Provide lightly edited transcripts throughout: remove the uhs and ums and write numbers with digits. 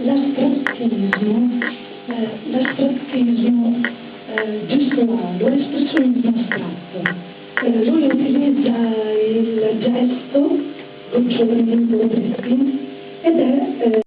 l'astrattismo gestuale, l'espressionismo astratto. Lui utilizza il gesto, gocciolamento oggetti, ed è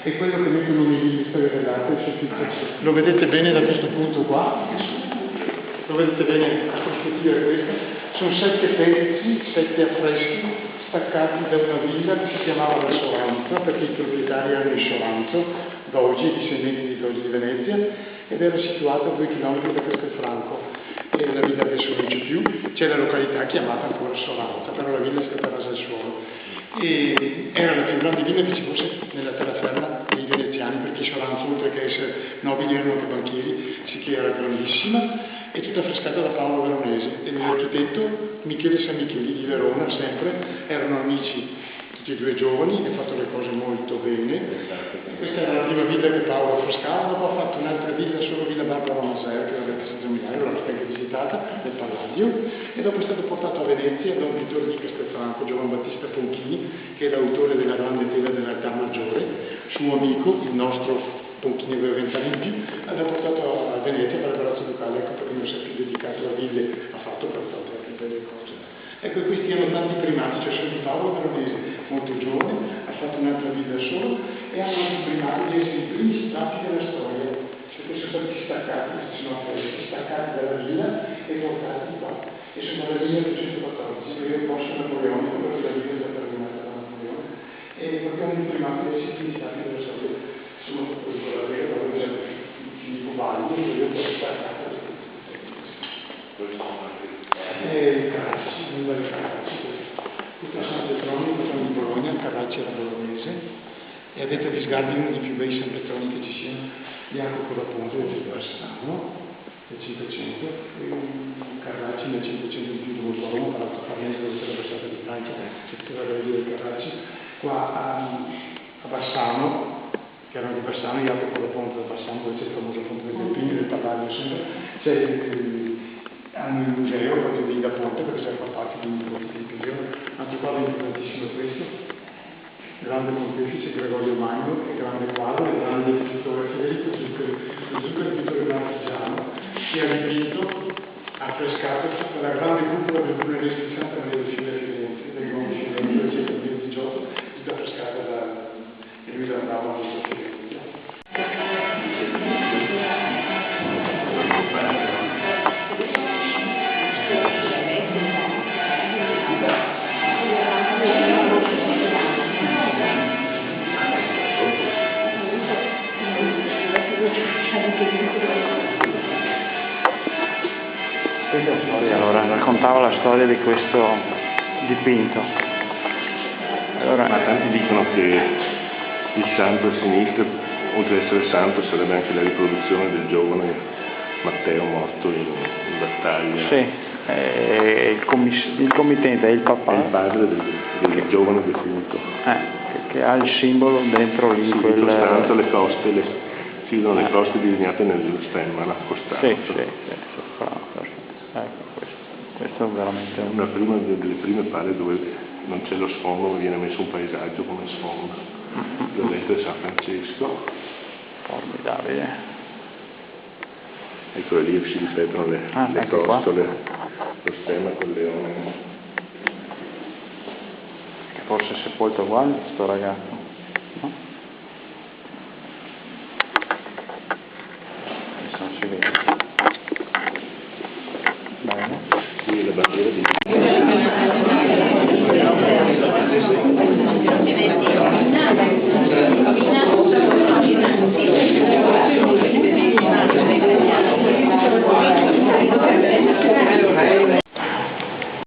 è quello che mettono negli storie dell'arte. Lo vedete bene da questo punto qua, lo vedete bene, la prospettiva è questa, sono 7 pezzi, 7 affreschi staccati da una villa che si chiamava la Soranzo, perché i proprietari erano i Soranzo, Dogi, discendenti di Dogi di Venezia, ed era situato a 2 km da Castelfranco. E la villa adesso non c'è più, c'è la località chiamata ancora Soranzo, però la villa è stata rasa al suolo. E era la più grande villa che ci fosse nella terraferma dei veneziani, perché Soranzo, oltre che essere nobili, erano anche banchieri, sì che era grandissima, e tutta affrescata da Paolo Veronese. E l'architetto Michele San Micheli di Verona, sempre, erano amici tutti e due giovani, e ha fatto le cose molto bene. E questa era la prima villa che Paolo affrescava, dopo ha fatto un'altra villa, solo Villa Barbara Maser, che aveva passato a Milano, l'ho anche visitata, del Palladio, e dopo è stato portato a Venezia da un pittore di Castelfranco, Giovan Battista Ponchini, che è l'autore della grande tela dell'altar maggiore, suo amico, il nostro Ponchini aveva 20 anni in più, l'ha portato a Venezia per il Palazzo Ducale, ecco perché non si è più dedicato a ville, ha fatto per tante altre belle cose. Ecco, questi erano tanti primati, cioè sono di Paolo Veronese, molto giovane, ha fatto un'altra villa solo, e hanno anche i primati di essere i primi stati della storia, perché sono stati staccati, staccati dalla villa e portati qua. E sono dal 1814, perché posso napoleonico, perché la villa è stata terminata da Napoleone, e proprio un primato di essere i primi stati della storia. Sono questo la vera, dove c'è Filippo Valli, e io poi staccato. Carracci, nulla di Carracci, tutto San Petroni, sono di Bologna, Carracci era bolognese, e a detta di Sgarbi uno dei più bei San Petroni che ci siano, bianco con la punta del Bassano, del 500, e Carracci nel 500 in più dovuto a Roma, per l'altro Farnese dove c'era la Bassata di Francia, che poteva vedere Carracci, qua a Bassano, che erano di Bassano, Jacopo da Ponte da Bassano, dove c'è il famoso Ponte dei Alpini, del Palladio, hanno il museo proprio di da Ponte, perché c'è fa parte di un museo, anche qua è importantissimo questo, grande pontefice Gregorio Magno, e grande quadro, e grande pittore Federico Zuccari, il pittore marchigiano, che ha dipinto, ha affrescato tutta la grande cupola del Brunellesco di Santa Maria del Fiume a Firenze, del Nuovo Firenze del 1918, tutta affrescata da Luisa Brava di Firenze. Questa è la storia, allora, raccontava la storia di questo dipinto. Allora, ma tanti dicono che il santo a sinistra, oltre ad essere santo, sarebbe anche la riproduzione del giovane Matteo morto in battaglia. sì, il committente è il papà. È il padre del giovane defunto. Che ha il simbolo dentro lì. Sì, quel... soltanto le coste, sono le coste disegnate nello stemma, la costante. Sì, ecco, questo è veramente Una delle prime pale dove non c'è lo sfondo, ma viene messo un paesaggio come sfondo. La lettera di San Francesco. formidabile. Ecco, lì si ripetono le costole, lo stemma col leone. Che forse è sepolto qua, questo ragazzo.